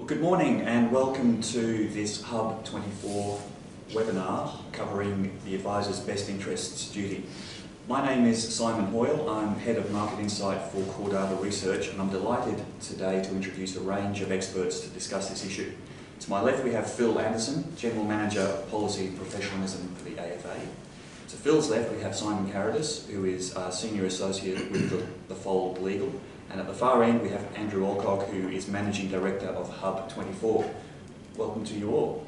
Well, good morning and welcome to this Hub 24 webinar covering the advisor's best interests duty. My name is Simon Hoyle. I'm Head of Market Insight for CoreData Research, and I'm delighted today to introduce a range of experts to discuss this issue. To my left we have Phil Anderson, General Manager of Policy and Professionalism for the AFA. To Phil's left we have Simon Carrodus, who is Senior Associate with the Fold Legal. And at the far end we have Andrew Alcock, who is Managing Director of Hub 24. Welcome to you all.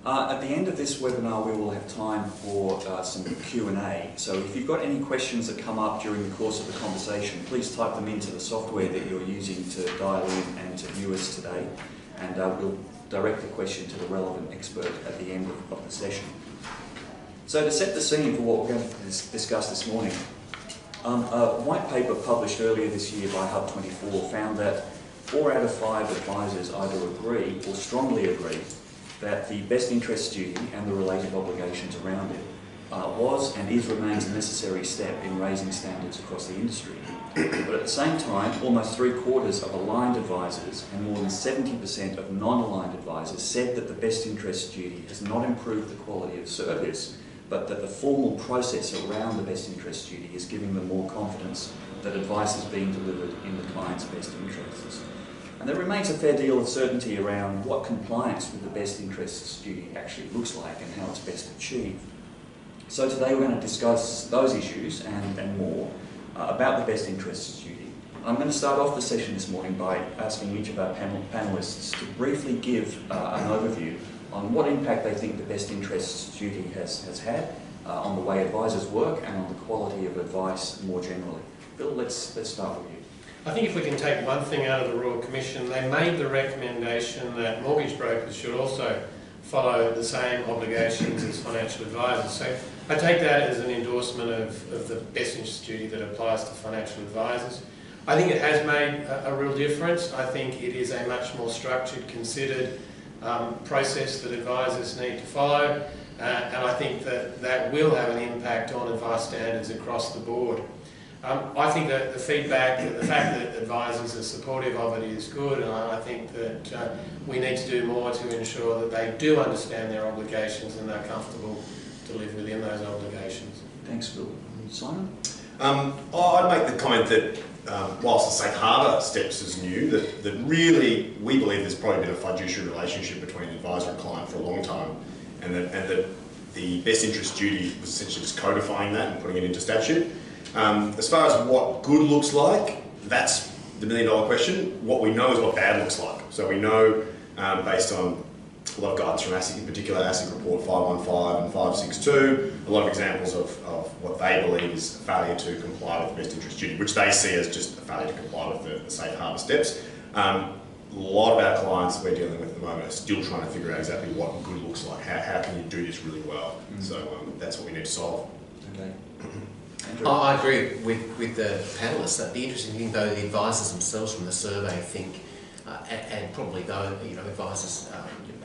At the end of this webinar we will have time for some Q&A, so if you've got any questions that come up during the course of the conversation, please type them into the software that you're using to dial in and to view us today, and we'll direct the question to the relevant expert at the end of the session. So to set the scene for what we're going to discuss this morning, a white paper published earlier this year by Hub 24 found that 4 out of 5 advisors either agree or strongly agree that the best interests duty and the related obligations around it was and remains a necessary step in raising standards across the industry. But at the same time, almost 3/4 of aligned advisors and more than 70% of non-aligned advisors said that the best interests duty has not improved the quality of service, but that the formal process around the best interest duty is giving them more confidence that advice is being delivered in the client's best interests. And there remains a fair deal of certainty around what compliance with the best interests duty actually looks like and how it's best achieved. So today we're going to discuss those issues and more about the best interests duty. I'm going to start off the session this morning by asking each of our panellists to briefly give an overview on what impact they think the best interests duty has had on the way advisors work and on the quality of advice more generally. Bill, let's start with you. I think if we can take one thing out of the Royal Commission, they made the recommendation that mortgage brokers should also follow the same obligations as financial advisors. So I take that as an endorsement of the best interest duty that applies to financial advisors. I think it has made a real difference. I think it is a much more structured, considered process that advisors need to follow, and I think that will have an impact on advice standards across the board. I think that the feedback, the fact that advisors are supportive of it is good, and I think that we need to do more to ensure that they do understand their obligations and they're comfortable to live within those obligations. Thanks, Bill. Simon? I'd make the comment that whilst the safe harbour steps is new, that really we believe there's probably been a fiduciary relationship between advisor and client for a long time, and that the best interest duty was essentially just codifying that and putting it into statute. As far as what good looks like, that's the million-dollar question. What we know is what bad looks like. So we know, based on a lot of guidance from ASIC, in particular ASIC Report 515 and 562, a lot of examples of what they believe is failure to comply with the best interest duty, which they see as just a failure to comply with the safe harbour steps. A lot of our clients we're dealing with at the moment are still trying to figure out exactly what good looks like. How can you do this really well? So that's what we need to solve. Okay. I agree with the panellists. That the interesting thing, though, the advisors themselves from the survey think, and probably though advisors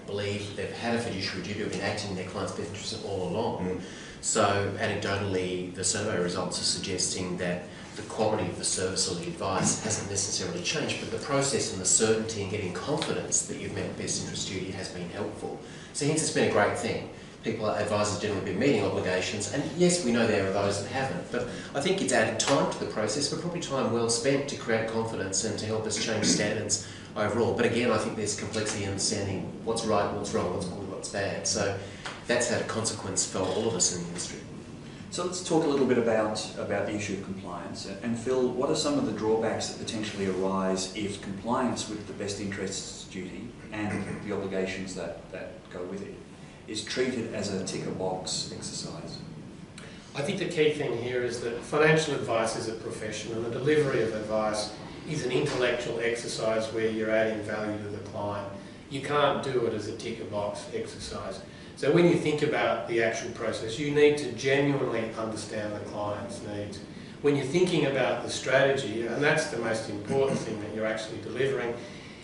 believe they've had a fiduciary duty of enacting their clients' best interests all along. So anecdotally, the survey results are suggesting that the quality of the service or the advice hasn't necessarily changed, but the process and the certainty in getting confidence that you've met best interest duty has been helpful. So hence it's been a great thing. Advisors generally been meeting obligations, and yes, we know there are those that haven't, but I think it's added time to the process, but probably time well spent to create confidence and to help us change standards overall. But again, I think there's complexity in understanding what's right, what's wrong, what's good, what's bad. So that's had a consequence for all of us in the industry. So let's talk a little bit about the issue of compliance. And Phil, what are some of the drawbacks that potentially arise if compliance with the best interests duty and the obligations that go with it is treated as a ticker box exercise? I think the key thing here is that financial advice is a profession, and the delivery of advice is an intellectual exercise where you're adding value to the client. You can't do it as a ticker box exercise. So when you think about the actual process, you need to genuinely understand the client's needs. When you're thinking about the strategy, and that's the most important thing that you're actually delivering,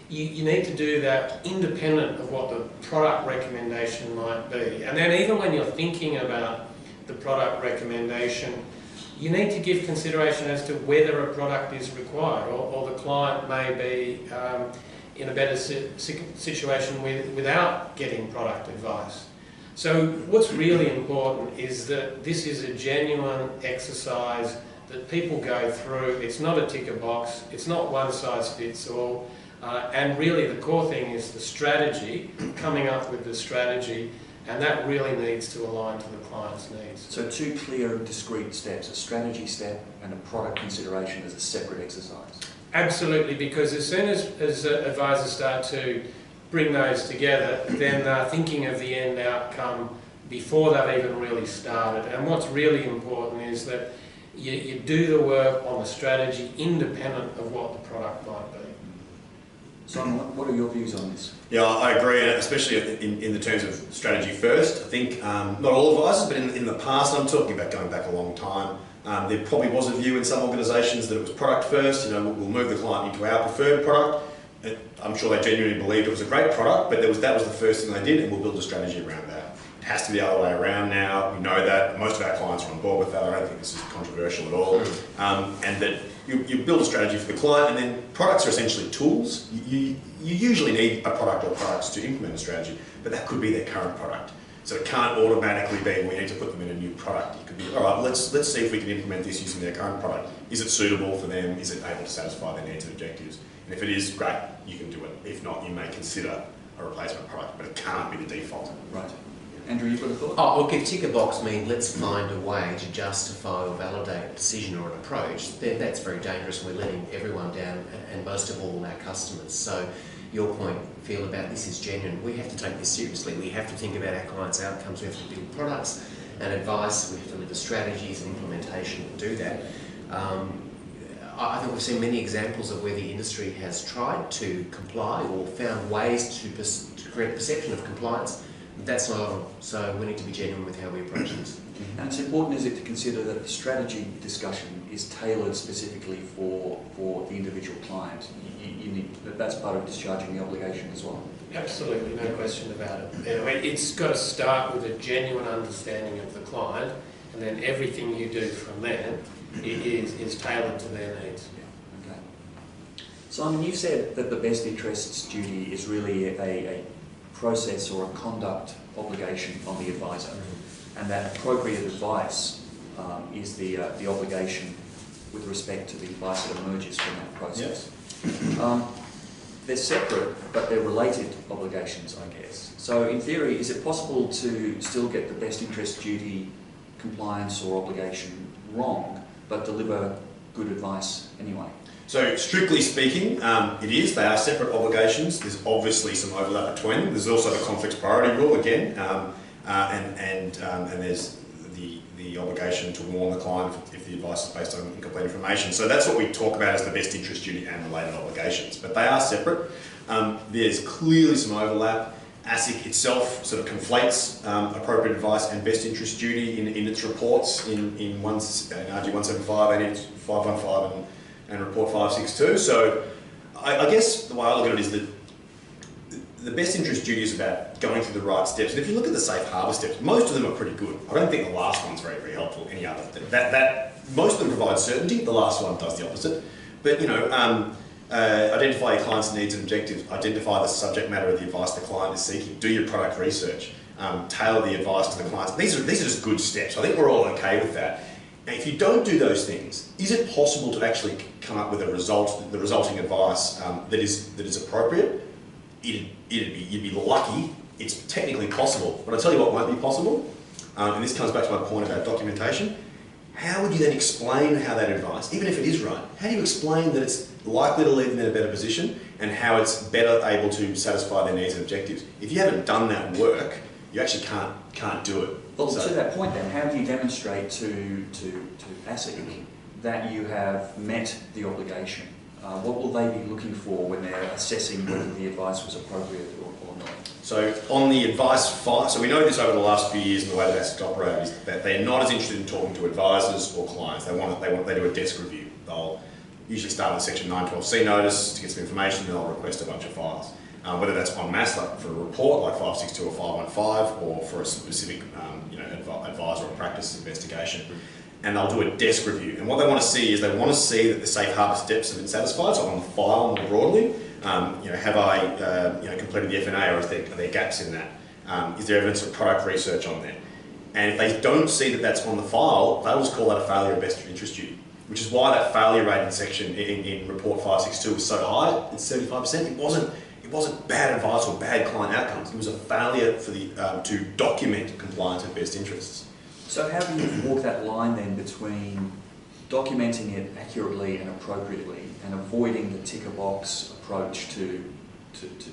you need to do that independent of what the product recommendation might be. And then even when you're thinking about the product recommendation, you need to give consideration as to whether a product is required, or the client may be in a better situation without getting product advice. So what's really important is that this is a genuine exercise that people go through. It's not a ticker box, it's not one size fits all, and really the core thing is the strategy, coming up with the strategy, and that really needs to align to the client's needs. So two clear and discrete steps, a strategy step and a product consideration as a separate exercise. Absolutely, because as soon as advisors start to bring those together, then they're thinking of the end outcome before they've even really started. And what's really important is that you do the work on the strategy independent of what the product might be. Simon, what are your views on this? Yeah, I agree, and especially in the terms of strategy first. I think not all advisors, but in the past, I'm talking about going back a long time, there probably was a view in some organisations that it was product first. You know, we'll move the client into our preferred product. I'm sure they genuinely believed it was a great product, but that was the first thing they did, and we'll build a strategy around that. It has to be the other way around now. We know that. Most of our clients are on board with that. I don't think this is controversial at all. And that you build a strategy for the client, and then products are essentially tools. You usually need a product or products to implement a strategy, but that could be their current product. So it can't automatically be, we need to put them in a new product. It could be, all right, let's see if we can implement this using their current product. Is it suitable for them? Is it able to satisfy their needs and objectives? And if it is, great, you can do it. If not, you may consider a replacement product, but it can't be the default. Right. Andrew, you've got a thought? Oh, look, if ticker box means let's find a way to justify or validate a decision or an approach, then that's very dangerous. We're letting everyone down, and most of all our customers. So your point, Phil, about this is genuine. We have to take this seriously. We have to think about our clients' outcomes. We have to build products and advice. We have to deliver strategies and implementation to do that. I think we've seen many examples of where the industry has tried to comply or found ways to create a perception of compliance. That's not on, so we need to be genuine with how we approach this. And it's important, is it, to consider that the strategy discussion is tailored specifically for the individual client. That's part of discharging the obligation as well. Absolutely, no question about it. It's got to start with a genuine understanding of the client, and then everything you do from there is tailored to their needs. Yeah. Okay. Simon, you've said that the best interests duty is really a process or a conduct obligation on the advisor, and that appropriate advice is the obligation with respect to the advice that emerges from that process. Yes. They're separate, but they're related obligations, I guess. So in theory, is it possible to still get the best interest duty compliance or obligation wrong, but deliver good advice anyway? So strictly speaking, it is. They are separate obligations. There's obviously some overlap between them. There's also the conflicts priority rule again, and there's the obligation to warn the client if the advice is based on incomplete information. So that's what we talk about as the best interest duty and related obligations. But they are separate. There's clearly some overlap. ASIC itself sort of conflates appropriate advice and best interest duty in its reports in RG 175 and 515 and report 562. So I guess the way I look at it is that the best interest duty is about going through the right steps. And if you look at the safe harbour steps, most of them are pretty good. I don't think the last one's very, very helpful. Any other most of them provide certainty. The last one does the opposite. But identify your client's needs and objectives. Identify the subject matter of the advice the client is seeking. Do your product research. Tailor the advice to the clients. These are just good steps. I think we're all okay with that. Now, if you don't do those things, is it possible to actually come up with the resulting advice that is appropriate? You'd be lucky. It's technically possible, but I tell you what won't be possible, and this comes back to my point about documentation. How would you then explain how that advice, even if it is right, how do you explain that it's likely to leave them in a better position and how it's better able to satisfy their needs and objectives? If you haven't done that work, you actually can't do it. Well, so, to that point then, how do you demonstrate to ASIC that you have met the obligation? What will they be looking for when they're assessing whether the advice was appropriate or not? So on the advice file, so we know this over the last few years and the way that ASIC operate is that they're not as interested in talking to advisors or clients. They do a desk review. They'll usually start with Section 912C notice to get some information, and they'll request a bunch of files. Whether that's en masse, like for a report like 562 or 515, or for a specific advisor or practice investigation. And they'll do a desk review. And what they want to see is they want to see that the safe harbour steps have been satisfied, so on the file more broadly, Have I completed the F&A, or are there gaps in that? Is there evidence of product research on there? And if they don't see that that's on the file, they will call that a failure of best interest duty, which is why that failure rate in section in report 562 was so high. It's 75%. It wasn't bad advice or bad client outcomes. It was a failure for to document compliance with best interests. So how do you walk that line then between documenting it accurately and appropriately and avoiding the ticker box approach to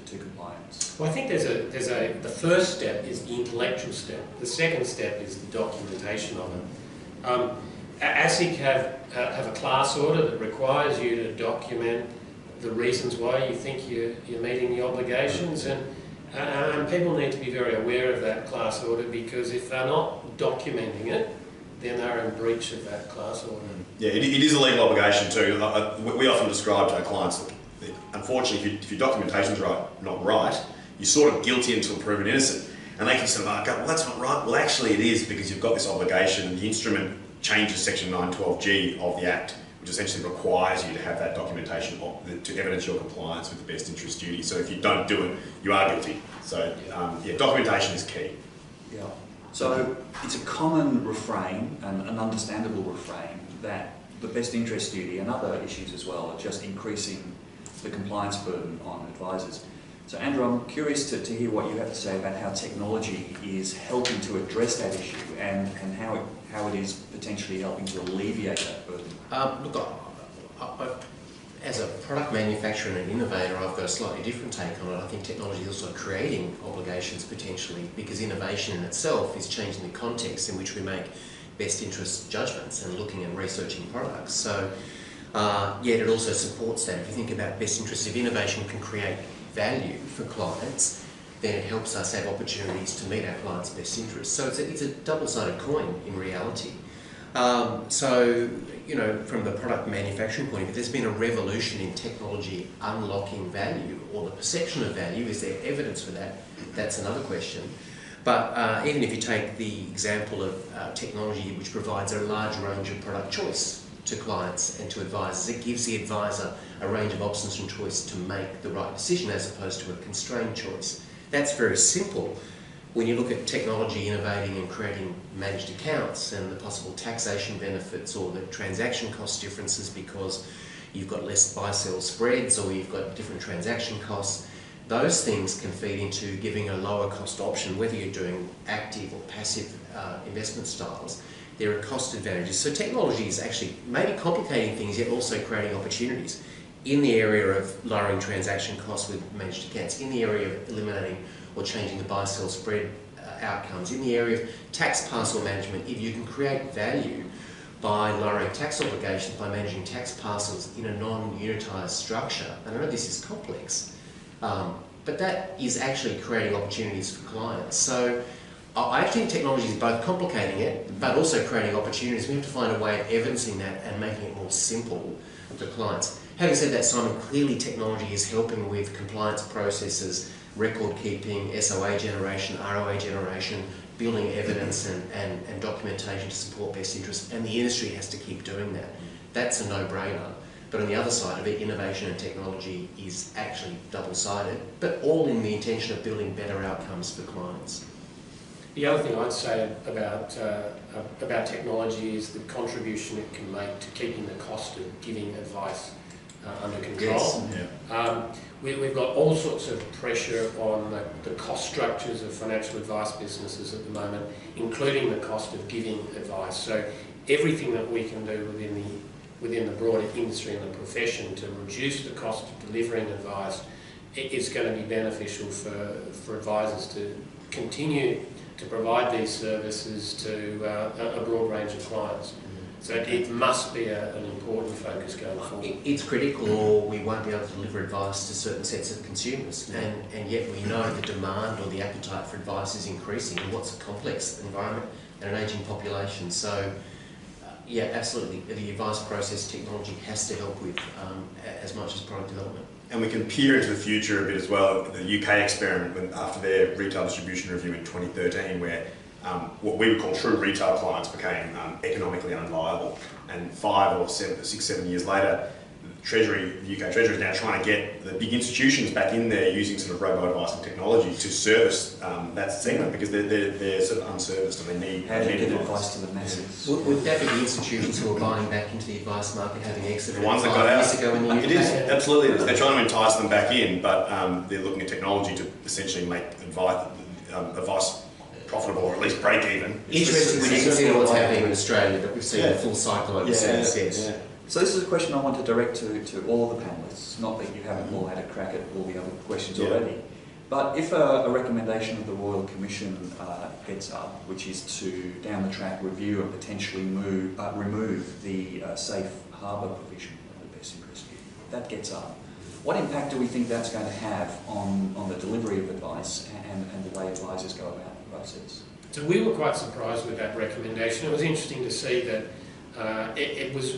compliance? Well, I think the first step is the intellectual step. The second step is the documentation of it. ASIC have a class order that requires you to document the reasons why you think you're meeting the obligations, and people need to be very aware of that class order, because if they're not documenting it, then they're in breach of that class order. Yeah, it is a legal obligation too. We often describe to our clients that unfortunately, if your documentation's not right, you're sort of guilty until proven innocent. And they can say, oh, well, that's not right. Well, actually it is, because you've got this obligation. The instrument changes section 912G of the Act, which essentially requires you to have that documentation to evidence your compliance with the best interest duty. So if you don't do it, you are guilty. So documentation is key. Yeah. So it's a common refrain, and an understandable refrain, that the best interest duty and other issues as well are just increasing the compliance burden on advisors. So Andrew, I'm curious to hear what you have to say about how technology is helping to address that issue, and how it is potentially helping to alleviate that burden. As a product manufacturer and an innovator, I've got a slightly different take on it. I think technology is also creating obligations potentially, because innovation in itself is changing the context in which we make best interest judgments and looking and researching products. So yet it also supports that. If you think about best interest, if innovation can create value for clients, then it helps us have opportunities to meet our clients' best interests. So it's a double-sided coin in reality. From the product manufacturing point of view, there's been a revolution in technology unlocking value, or the perception of value. Is there evidence for that? That's another question. But even if you take the example of technology which provides a large range of product choice to clients and to advisors, it gives the advisor a range of options and choice to make the right decision, as opposed to a constrained choice. That's very simple. When you look at technology innovating and creating managed accounts and the possible taxation benefits or the transaction cost differences because you've got less buy-sell spreads or you've got different transaction costs, those things can feed into giving a lower cost option, whether you're doing active or passive investment styles. There are cost advantages. So technology is actually maybe complicating things, yet also creating opportunities in the area of lowering transaction costs with managed accounts, in the area of eliminating or changing the buy-sell spread outcomes, in the area of tax parcel management. If you can create value by lowering tax obligations, by managing tax parcels in a non-unitised structure, and I know this is complex, but that is actually creating opportunities for clients. So I think technology is both complicating it, but also creating opportunities. We have to find a way of evidencing that and making it more simple for clients. Having said that, Simon, clearly technology is helping with compliance processes, record keeping, SOA generation, ROA generation, building evidence and documentation to support best interests, and the industry has to keep doing that. That's a no-brainer. But on the other side of it, innovation and technology is actually double-sided, but all in the intention of building better outcomes for clients. The other thing I'd say about technology is the contribution it can make to keeping the cost of giving advice under control. Yes. We've got all sorts of pressure on the cost structures of financial advice businesses at the moment, including the cost of giving advice. So everything that we can do within the broader industry and the profession to reduce the cost of delivering advice is going to be beneficial for advisors to continue to provide these services to a broad range of clients. So it must be an important focus going forward. It's critical, or we won't be able to deliver advice to certain sets of consumers. And yet we know the demand or the appetite for advice is increasing in what's a complex environment and an ageing population. So yeah, absolutely, the advice process technology has to help with as much as product development. And we can peer into the future a bit as well. The UK experiment, after their retail distribution review in 2013, where what we would call true retail clients became economically unviable. And 5 or 6, 7 years later, Treasury, the UK Treasury is now trying to get the big institutions back in there using sort of robo-advising technology to service that segment, because they're sort of unserviced and they need. How do you get advice to the masses? Would that be the institutions who are buying back into the advice market, having exited The ones that 5 got out. years ago in the UK? It is, absolutely it is. They're trying to entice them back in, but they're looking at technology to essentially make advice profitable, or at least break even. Interesting when you consider what's happening in Australia, that we've seen a full cycle overseas. Yeah. So this is a question I want to direct to all of the panellists, not that you haven't all had a crack at all the other questions already. But if a recommendation of the Royal Commission gets up, which is to, down the track, review and potentially remove the safe harbour provision of the best interest duty, that gets up, what impact do we think that's going to have on the delivery of advice and the way advisors go about the process? So we were quite surprised with that recommendation. It was interesting to see that it was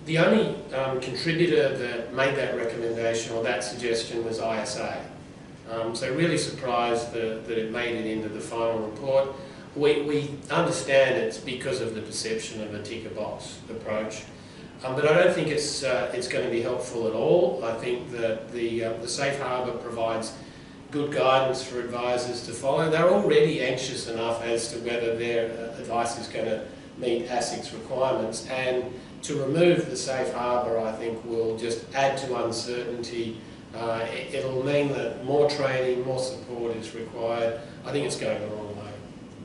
the only contributor that made that recommendation or that suggestion was ISA. So really surprised that it made it into the final report. We understand it's because of the perception of a ticker box approach, but I don't think it's going to be helpful at all. I think that the safe harbour provides good guidance for advisors to follow. They're already anxious enough as to whether their advice is going to meet ASIC's requirements, and to remove the safe harbour, I think, will just add to uncertainty. It'll mean that more training, more support is required. I think it's going the wrong way.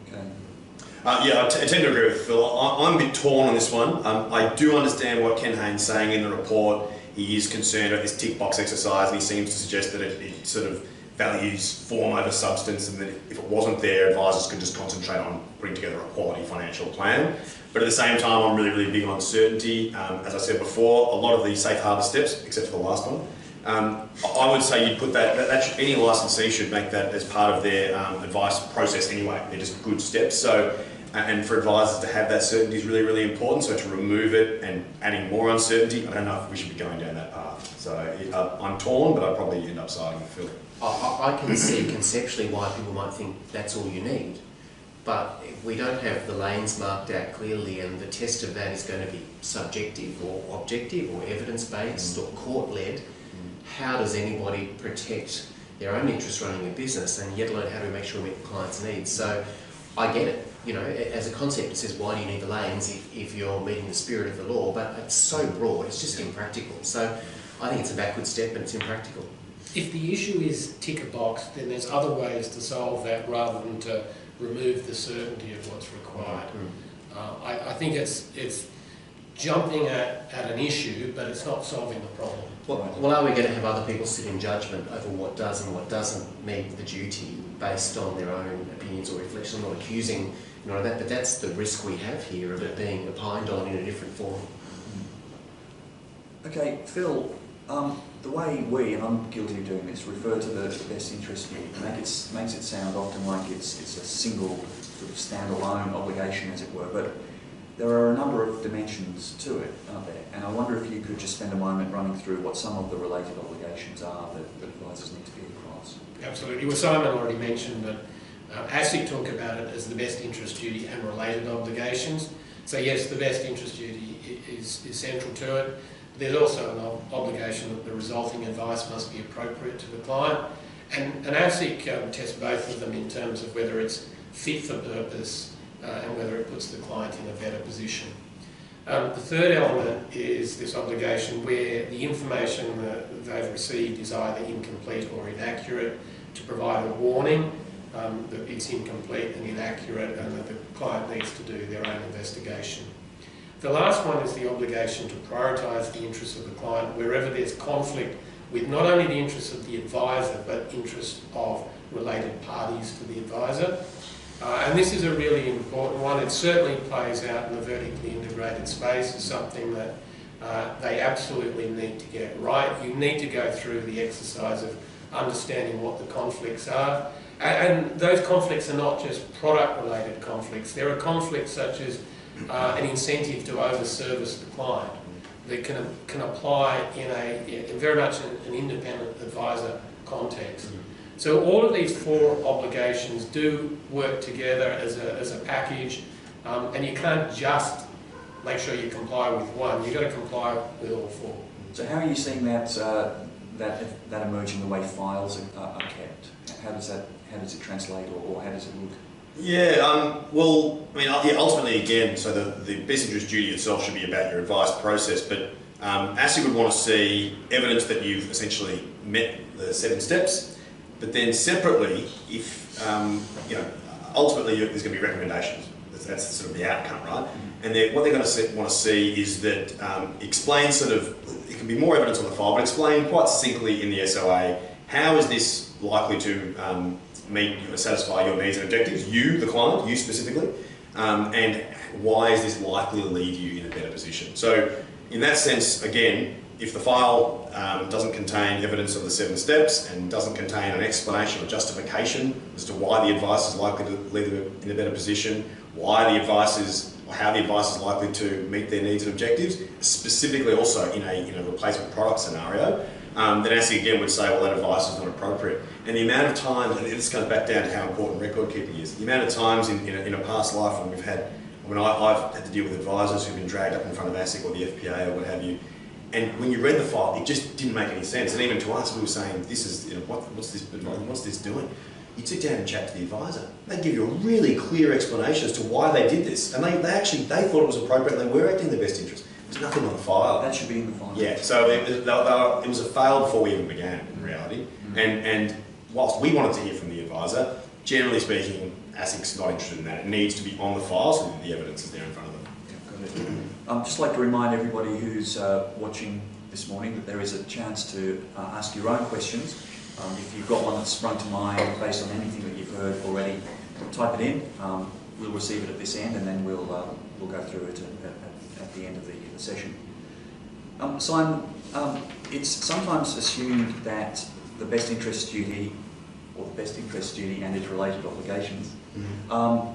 Okay. Yeah, I tend to agree with Phil. I'm a bit torn on this one. I do understand what Ken Haynes is saying in the report. He is concerned about this tick box exercise, and he seems to suggest that it sort of values form over substance, and that if it wasn't there, advisors could just concentrate on putting together a quality financial plan. But at the same time, I'm really, really big on certainty. As I said before, a lot of the safe harbour steps, except for the last one, I would say you'd put any licensee should make that as part of their advice process anyway. They're just good steps. So, and for advisors to have that certainty is really, really important. So to remove it and adding more uncertainty, I don't know if we should be going down that path. So I'm torn, but I'd probably end up siding with Phil. I can see conceptually why people might think that's all you need, but if we don't have the lanes marked out clearly, and the test of that is going to be subjective or objective or evidence-based or court-led, how does anybody protect their own interests running a business, and yet alone how do we make sure we meet the client's needs? So I get it, you know, as a concept it says why do you need the lanes if you're meeting the spirit of the law, but it's so broad, it's just impractical. So I think it's a backward step and it's impractical. If the issue is tick a box, then there's other ways to solve that rather than to remove the certainty of what's required. I think it's jumping at an issue, but it's not solving the problem. Well, are we going to have other people sit in judgment over what does and what doesn't meet the duty based on their own opinions or reflections? I'm not accusing that, but that's the risk we have here of it being opined on in a different form. Okay, Phil, the way we, and I'm guilty of doing this, refer to the best interest duty, makes it sound often like it's a single sort of standalone obligation, as it were, but there are a number of dimensions to it, aren't there? And I wonder if you could just spend a moment running through what some of the related obligations are that advisors need to be across. Absolutely. Well, Simon already mentioned that ASIC talk about it as the best interest duty and related obligations. So yes, the best interest duty is central to it. There's also an obligation that the resulting advice must be appropriate to the client. And ASIC tests both of them in terms of whether it's fit for purpose and whether it puts the client in a better position. The third element is this obligation where the information that they've received is either incomplete or inaccurate, to provide a warning that it's incomplete and inaccurate and that the client needs to do their own investigation. The last one is the obligation to prioritise the interests of the client wherever there's conflict with not only the interests of the advisor but interests of related parties to the advisor. And this is a really important one. It certainly plays out in the vertically integrated space as something that they absolutely need to get right. You need to go through the exercise of understanding what the conflicts are. And those conflicts are not just product-related conflicts. There are conflicts such as an incentive to over-service the client that can apply in very much an independent advisor context. So all of these four obligations do work together as a package, and you can't just make sure you comply with one. You've got to comply with all four. So how are you seeing that that emerging the way files are kept? How does it translate, or how does it look? Yeah, well, I mean, yeah, ultimately, again, so the best interest duty itself should be about your advice process, but ASIC would want to see evidence that you've essentially met the 7 steps, but then separately, if, ultimately there's going to be recommendations. That's sort of the outcome, right? And what they're going to want to see is that explain sort of, it can be more evidence on the file, but explain quite succinctly in the SOA, how is this likely to satisfy your needs and objectives, you, the client, you specifically, and why is this likely to leave you in a better position? So in that sense, again, if the file doesn't contain evidence of the 7 steps and doesn't contain an explanation or justification as to why the advice is likely to leave them in a better position, why the advice is, or how the advice is likely to meet their needs and objectives, specifically also in a replacement product scenario, then ASIC again would say, well, that advice is not appropriate. And the amount of time, and this comes back down to how important record keeping is, the amount of times in a past life when I've had to deal with advisors who've been dragged up in front of ASIC or the FPA or what have you, and when you read the file, it just didn't make any sense. And even to us, we were saying, this is, what's this doing? You'd sit down and chat to the advisor. They'd give you a really clear explanation as to why they did this. And they thought it was appropriate and they were acting in their best interest. There's nothing on the file. That should be in the file. Yeah, so it was a fail before we even began, in reality. And whilst we wanted to hear from the advisor, generally speaking, ASIC's not interested in that. It needs to be on the file so that the evidence is there in front of them. Yeah, got it. I'd just like to remind everybody who's watching this morning that there is a chance to ask your own questions. If you've got one that's sprung to mind based on anything that you've heard already, type it in. We'll receive it at this end, and then we'll go through it at the end of the session. Simon, it's sometimes assumed that the best interest duty, or the best interest duty and its related obligations,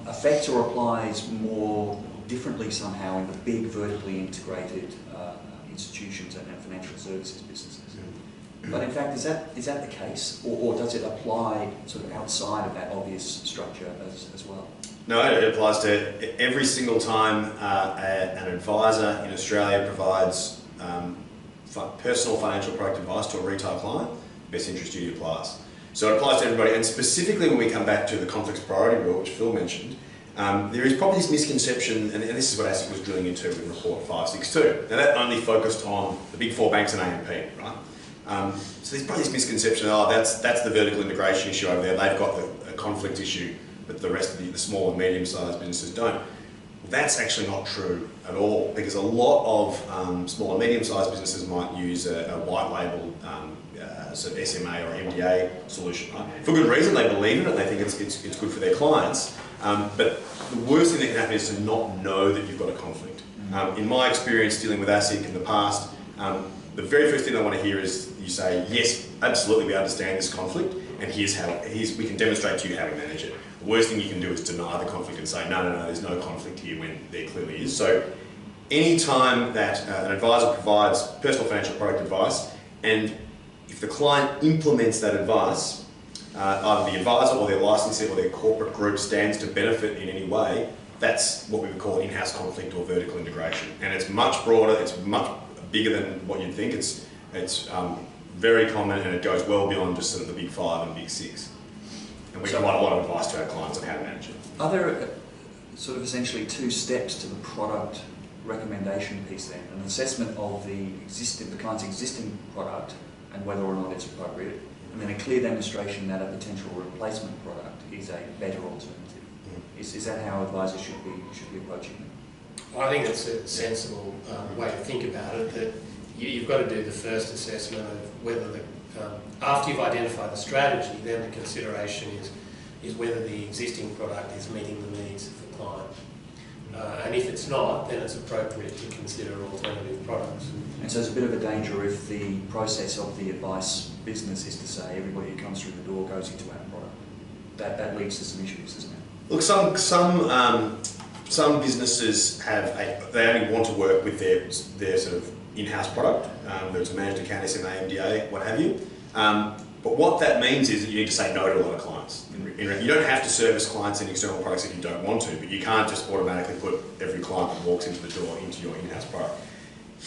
affects or applies more differently somehow in the big vertically integrated institutions and financial services businesses. But in fact, is that the case, or does it apply sort of outside of that obvious structure as well? No, it applies to every single time an advisor in Australia provides personal financial product advice to a retail client, best interest duty applies. So it applies to everybody, and specifically when we come back to the conflicts priority rule, which Phil mentioned, there is probably this misconception, and this is what ASIC was drilling into in report 562. Now that only focused on the big 4 banks and AMP, right? So there's probably this misconception, that's the vertical integration issue over there, they've got a conflict issue, but the rest of the small and medium-sized businesses don't. Well, that's actually not true at all, because a lot of small and medium-sized businesses might use a white label sort of SMA or MDA solution, right? For good reason, they believe in it, they think it's good for their clients, but the worst thing that can happen is to not know that you've got a conflict. In my experience dealing with ASIC in the past, the very first thing they want to hear is you say, yes, absolutely, we understand this conflict, and we can demonstrate to you how to manage it. The worst thing you can do is deny the conflict and say, no, there's no conflict here when there clearly is. So any time that an advisor provides personal financial product advice, and if the client implements that advice, either the advisor or their licensee or their corporate group stands to benefit in any way, that's what we would call in-house conflict or vertical integration. And it's much broader, it's much bigger than what you'd think. It's very common, and it goes well beyond just sort of the big 5 and big 6. And we provide a lot of advice to our clients on how to manage it. Are there sort of essentially 2 steps to the product recommendation piece then? An assessment of the client's existing product and whether or not it's appropriate, and then a clear demonstration that a potential replacement product is a better alternative. Is that how advisors should be approaching it? I think it's a sensible way to think about it, that you've got to do the first assessment of whether after you've identified the strategy, then the consideration is whether the existing product is meeting the needs of the client. And if it's not, then it's appropriate to consider alternative products. And so there's a bit of a danger if the process of the advice business is to say everybody who comes through the door goes into our product. That leads to some issues, doesn't it? Look, some businesses they only want to work with their sort of in-house product, whether it's a managed account, SMA, MDA, what have you. But what that means is that you need to say no to a lot of clients. You don't have to service clients in external products if you don't want to, but you can't just automatically put every client that walks into the door into your in-house product.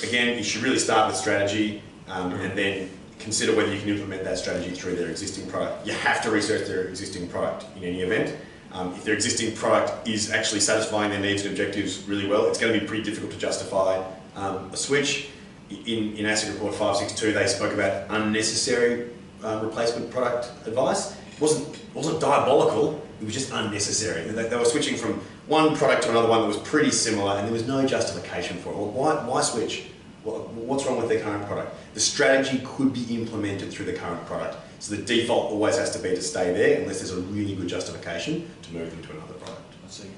again, you should really start with strategy and then consider whether you can implement that strategy through their existing product. You have to research their existing product in any event. If their existing product is actually satisfying their needs and objectives really well, it's going to be pretty difficult to justify a switch. In ASIC report 562, they spoke about unnecessary replacement product advice. It wasn't diabolical, it was just unnecessary. They were switching from one product to another one that was pretty similar, and there was no justification for it. Well, why switch? What's wrong with their current product? The strategy could be implemented through the current product. So the default always has to be to stay there unless there's a really good justification to move them to another product. I see.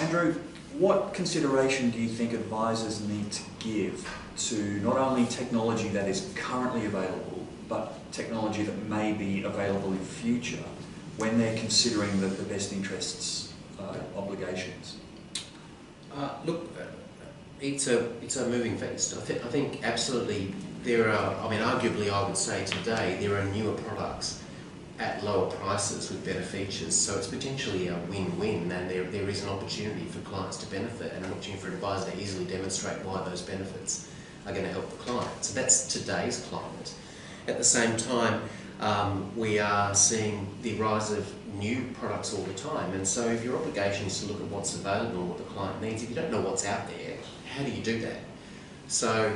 Andrew, what consideration do you think advisors need to give to not only technology that is currently available, but technology that may be available in future when they're considering the best interests obligations? Look, it's a moving feast. I think absolutely there are, arguably I would say today there are newer products at lower prices with better features, so it's potentially a win-win, and there is an opportunity for clients to benefit and an opportunity for an advisor to easily demonstrate why those benefits are going to help the client. So that's today's climate. At the same time, we are seeing the rise of new products all the time, and so if your obligation is to look at what's available and what the client needs, if you don't know what's out there, how do you do that? So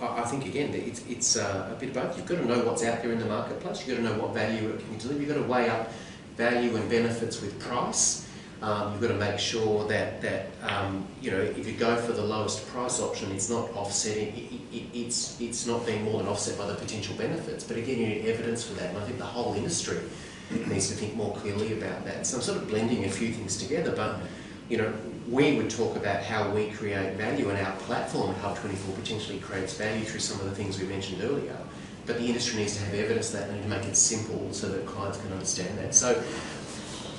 I think again it's a bit of both. You've got to know what's out there in the marketplace, you've got to know what value it can deliver, you've got to weigh up value and benefits with price. You've got to make sure that if you go for the lowest price option, it's not offsetting, it's not being more than offset by the potential benefits. But again, you need evidence for that, and I think the whole industry needs to think more clearly about that. So I'm sort of blending a few things together, but we would talk about how we create value, and our platform at Hub24 potentially creates value through some of the things we mentioned earlier. But the industry needs to have evidence of that and to make it simple so that clients can understand that. So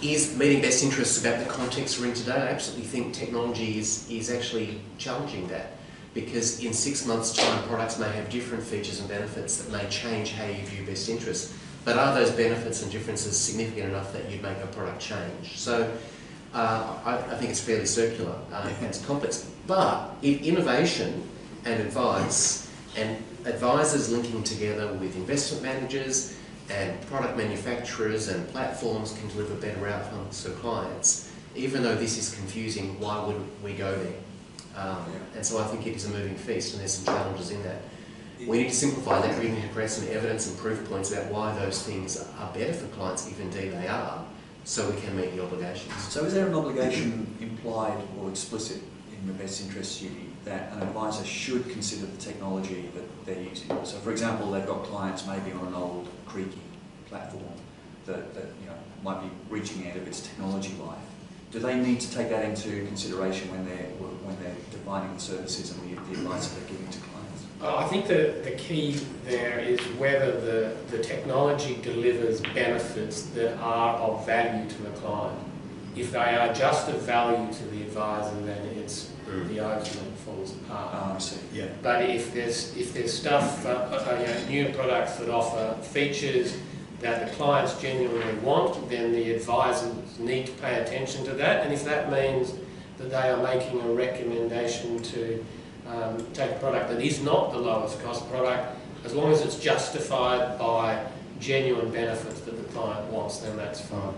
is meeting best interests about the context we're in today? I absolutely think technology is actually challenging that, because in 6 months' time products may have different features and benefits that may change how you view best interests. But are those benefits and differences significant enough that you'd make a product change? So I think it's fairly circular and it's complex. But if innovation and advice and advisors linking together with investment managers and product manufacturers and platforms can deliver better outcomes for clients, even though this is confusing, why would we go there? And so I think it is a moving feast, and there's some challenges in that. We need to simplify that. We need to create some evidence and proof points about why those things are better for clients, if indeed they are, so we can meet the obligations. So is there an obligation implied or explicit in the best interests duty that an advisor should consider the technology that they're using? So for example, they've got clients maybe on an old creaky platform that might be reaching the end of its technology life. Do they need to take that into consideration when they're defining the services and the advice that they're giving to clients? I think the key there is whether the technology delivers benefits that are of value to the client. If they are just of value to the advisor, then the argument falls apart. Yeah. But if there's stuff, new products that offer features that the clients genuinely want, then the advisors need to pay attention to that. And if that means that they are making a recommendation to take a product that is not the lowest cost product, as long as it's justified by genuine benefits that the client wants, then that's fine.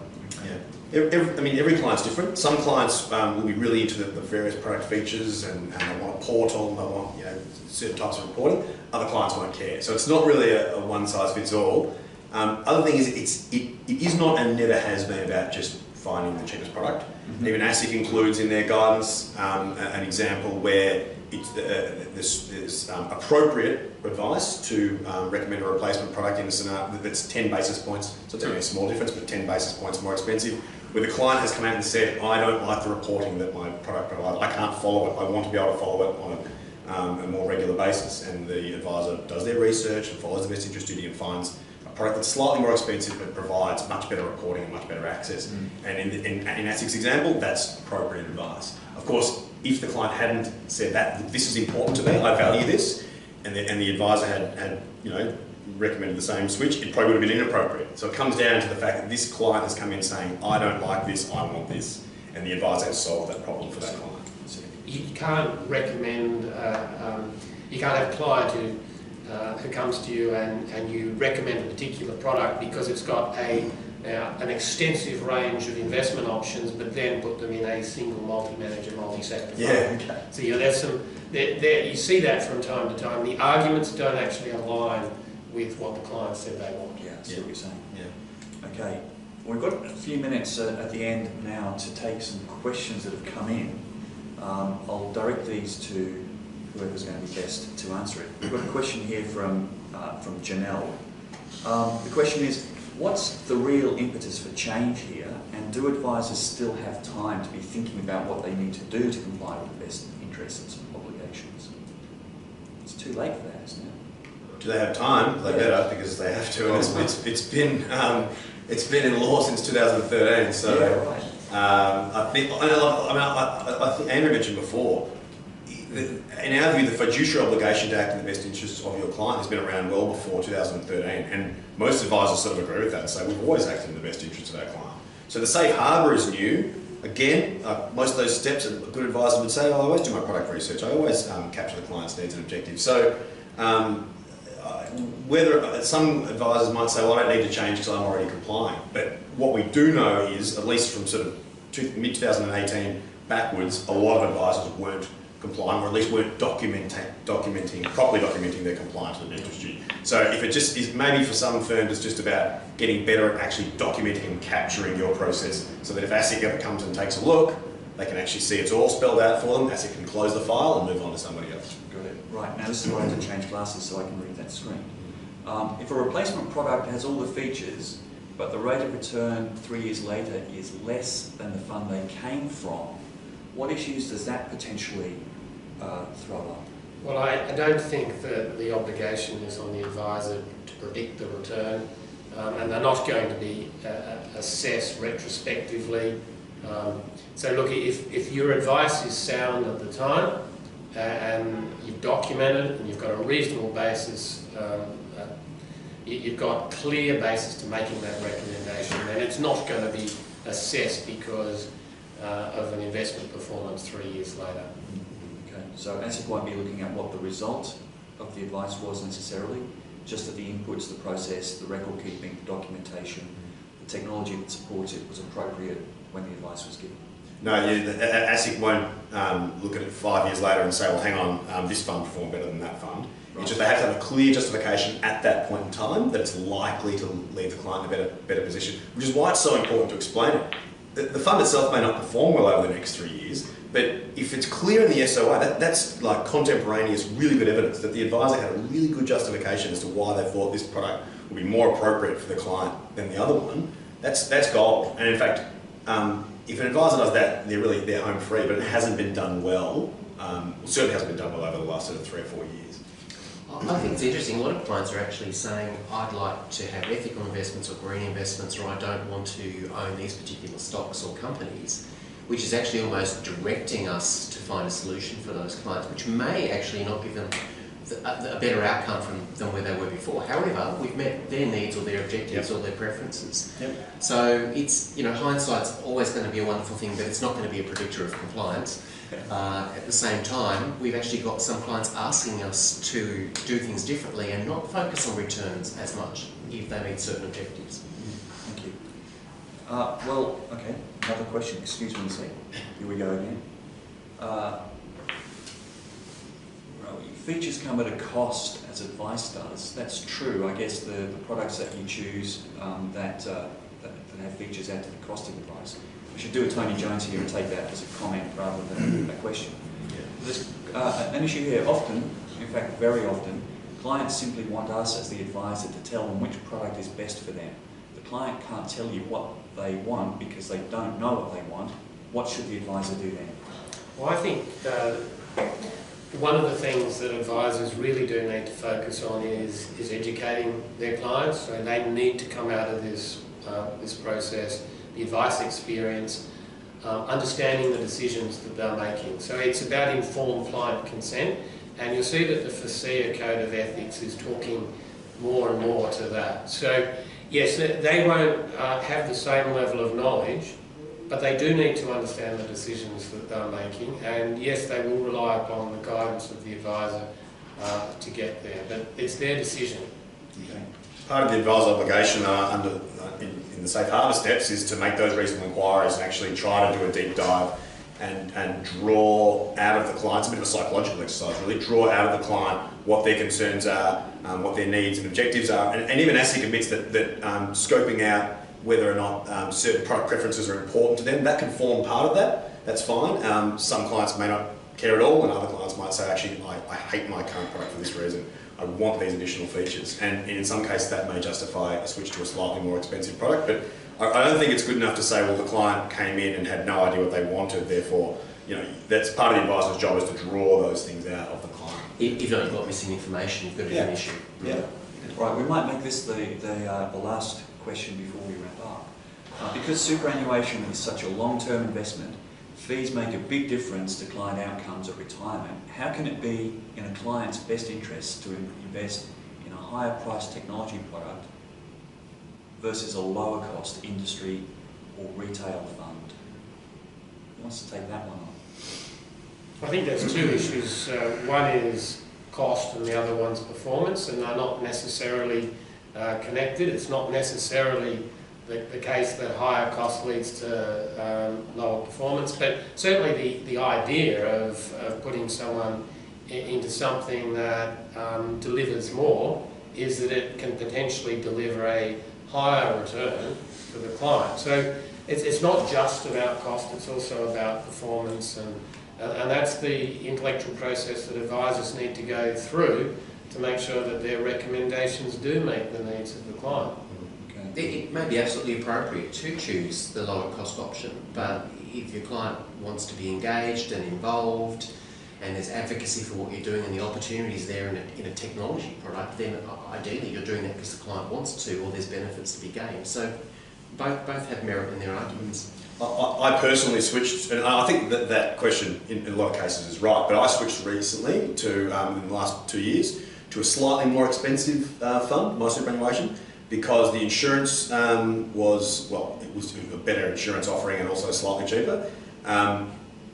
Yeah. Every client's different. Some clients will be really into the various product features and they want a portal, they want certain types of reporting. Other clients won't care. So it's not really a one-size-fits-all. Other thing is, it is not and never has been about just finding the cheapest product. Mm-hmm. Even ASIC includes in their guidance an example where there's appropriate advice to recommend a replacement product in a scenario that's 10 basis points, so it's only a small difference, but 10 basis points more expensive, where the client has come out and said, I don't like the reporting that my product provides, I can't follow it, I want to be able to follow it on a more regular basis, and the advisor does their research and follows the best interest duty and finds a product that's slightly more expensive but provides much better reporting and much better access. And in ASIC's example, that's appropriate advice. Of course, if the client hadn't said that, this is important to me, I value this, and the advisor had recommended the same switch, it probably would have been inappropriate. So it comes down to the fact that this client has come in saying, I don't like this, I want this, and the advisor has solved that problem for that client. you can't recommend, you can't have a client who comes to you and you recommend a particular product because it's got an extensive range of investment options, but then put them in a single multi-manager, multi-sector fund. Yeah, okay. So there's some, you see that from time to time. The arguments don't actually align with what the client said they want. Yeah, I see what you're saying. Yeah. Okay, we've got a few minutes at the end now to take some questions that have come in. I'll direct these to whoever's going to be best to answer it. We've got a question here from Janelle. The question is, what's the real impetus for change here, and do advisors still have time to be thinking about what they need to do to comply with the best interests and obligations? It's too late for that, isn't it? Do they have time? They better, because they have to. And it's been in law since 2013. So yeah, right. I think Andrew mentioned before. In our view, the fiduciary obligation to act in the best interests of your client has been around well before 2013, and most advisors sort of agree with that and say we've always acted in the best interests of our client. So the safe harbour is new. Again, most of those steps, a good advisor would say, I always do my product research, I always capture the client's needs and objectives. So whether some advisors might say, well, I don't need to change because I'm already complying. But what we do know is, at least from sort of mid-2018 backwards, a lot of advisors weren't complying, or at least weren't properly documenting their compliance with interest due. So if it just is, maybe for some firms it's just about getting better at actually documenting and capturing your process, so that if ASIC ever comes and takes a look, they can actually see it's all spelled out for them. ASIC can close the file and move on to somebody else. Got it. Right, now this is where I have to change glasses so I can read that screen. If a replacement product has all the features, but the rate of return 3 years later is less than the fund they came from, what issues does that potentially throw up? Well, I don't think that the obligation is on the advisor to predict the return, and they're not going to be assessed retrospectively. So look, if your advice is sound at the time, and you've documented it and you've got a reasonable basis, you've got clear basis to making that recommendation, and it's not going to be assessed because of an investment performance 3 years later. Okay, so ASIC won't be looking at what the result of the advice was necessarily, just that the inputs, the process, the record keeping, the documentation, the technology that supports it was appropriate when the advice was given. No, ASIC won't look at it 5 years later and say, well, hang on, this fund performed better than that fund. Right. It's just they have to have a clear justification at that point in time that it's likely to leave the client in a better position, which is why it's so important to explain it. The fund itself may not perform well over the next 3 years, but if it's clear in the SOI, that's like contemporaneous, really good evidence that the advisor had a really good justification as to why they thought this product would be more appropriate for the client than the other one. That's gold. And in fact, if an advisor does that, they're home free, but it hasn't been done well. Certainly hasn't been done well over the last sort of 3 or 4 years. I think it's interesting. A lot of clients are actually saying, I'd like to have ethical investments or green investments, or I don't want to own these particular stocks or companies, which is actually almost directing us to find a solution for those clients, which may actually not give them a better outcome than where they were before. However, we've met their needs or their objectives or their preferences. Yep. So it's, hindsight's always going to be a wonderful thing, but it's not going to be a predictor of compliance. At the same time, we've actually got some clients asking us to do things differently and not focus on returns as much if they meet certain objectives. Thank you. Well, okay, another question. Excuse me a second. Here we go again. Features come at a cost, as advice does. That's true. I guess the products that you choose that have features add to the cost of advice. We should do a Tony Jones here and take that as a comment rather than a question. Yeah. There's an issue here. Often, in fact very often, clients simply want us as the advisor to tell them which product is best for them. The client can't tell you what they want because they don't know what they want. What should the advisor do then? Well, I think one of the things that advisors really do need to focus on is educating their clients. So they need to come out of this process, the advice experience, understanding the decisions that they're making. So it's about informed client consent, and you'll see that the FASEA Code of Ethics is talking more and more to that. So yes, they won't have the same level of knowledge but they do need to understand the decisions that they're making, and yes, they will rely upon the guidance of the advisor to get there, but it's their decision. Okay. Part of the advisor obligation in the safe harbour steps is to make those reasonable inquiries and actually try to do a deep dive and draw out of the client, it's a bit of a psychological exercise really, draw out of the client what their concerns are, what their needs and objectives are, and even ASIC admits that scoping out whether or not certain product preferences are important to them, that can form part of that, that's fine. Some clients may not care at all, and other clients might say, actually, I hate my current product for this reason, I want these additional features, and in some cases that may justify a switch to a slightly more expensive product, but I don't think it's good enough to say, well, the client came in and had no idea what they wanted, therefore, you know, that's part of the advisor's job is to draw those things out of the client. If you've got missing information, you've got a different issue. Yeah. Right, we might make this the last question before we wrap up. Because superannuation is such a long-term investment, fees make a big difference to client outcomes at retirement. How can it be in a client's best interest to invest in a higher priced technology product versus a lower cost industry or retail fund? Who wants to take that one on? I think there's two issues. One is cost and the other one's performance, and they're not necessarily connected. It's not necessarily the case that higher cost leads to lower performance, but certainly the idea of putting someone into something that delivers more is that it can potentially deliver a higher return for the client. So it's not just about cost, it's also about performance, and that's the intellectual process that advisors need to go through to make sure that their recommendations do meet the needs of the client. It may be absolutely appropriate to choose the lower cost option, but if your client wants to be engaged and involved and there's advocacy for what you're doing and the opportunities there in a technology product, then ideally you're doing that because the client wants to, or there's benefits to be gained. So both have merit in their arguments. I personally switched, and I think that question in a lot of cases is right, but I switched recently to, in the last 2 years, to a slightly more expensive fund, my superannuation, because the insurance it was a better insurance offering and also slightly cheaper.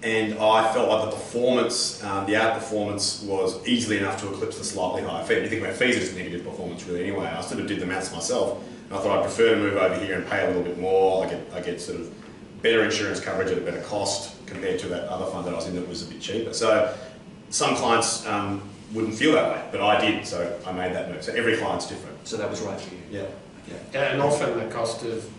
And I felt like the performance, the outperformance was easily enough to eclipse the slightly higher fee. When you think about fees, it's negative performance really anyway. I sort of did the maths myself, and I thought I'd prefer to move over here and pay a little bit more. I get sort of better insurance coverage at a better cost compared to that other fund that I was in that was a bit cheaper. So some clients wouldn't feel that way, but I did, so I made that move. So every client's different. So that was right for you? Yeah. Okay. And often the cost of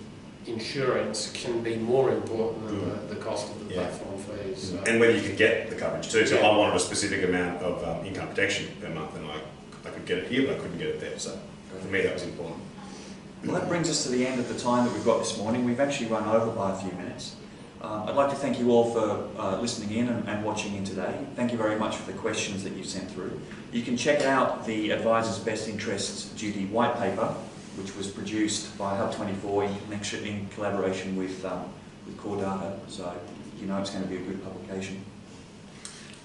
insurance can be more important than the cost of the platform fees. So. And whether you could get the coverage too. So I wanted a specific amount of income protection per month, and I could get it here, but I couldn't get it there. So for me, that was important. Well, that brings us to the end of the time that we've got this morning. We've actually run over by a few minutes. I'd like to thank you all for listening in and watching in today. Thank you very much for the questions that you sent through. You can check out the Advisor's Best Interests Duty White Paper, which was produced by Hub24 in collaboration with CoreData, so you know it's going to be a good publication.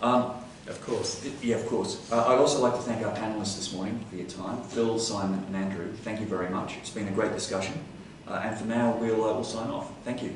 Of course. Yeah, of course. I'd also like to thank our panellists this morning for your time. Phil, Simon and Andrew, thank you very much. It's been a great discussion. And for now, we'll sign off. Thank you.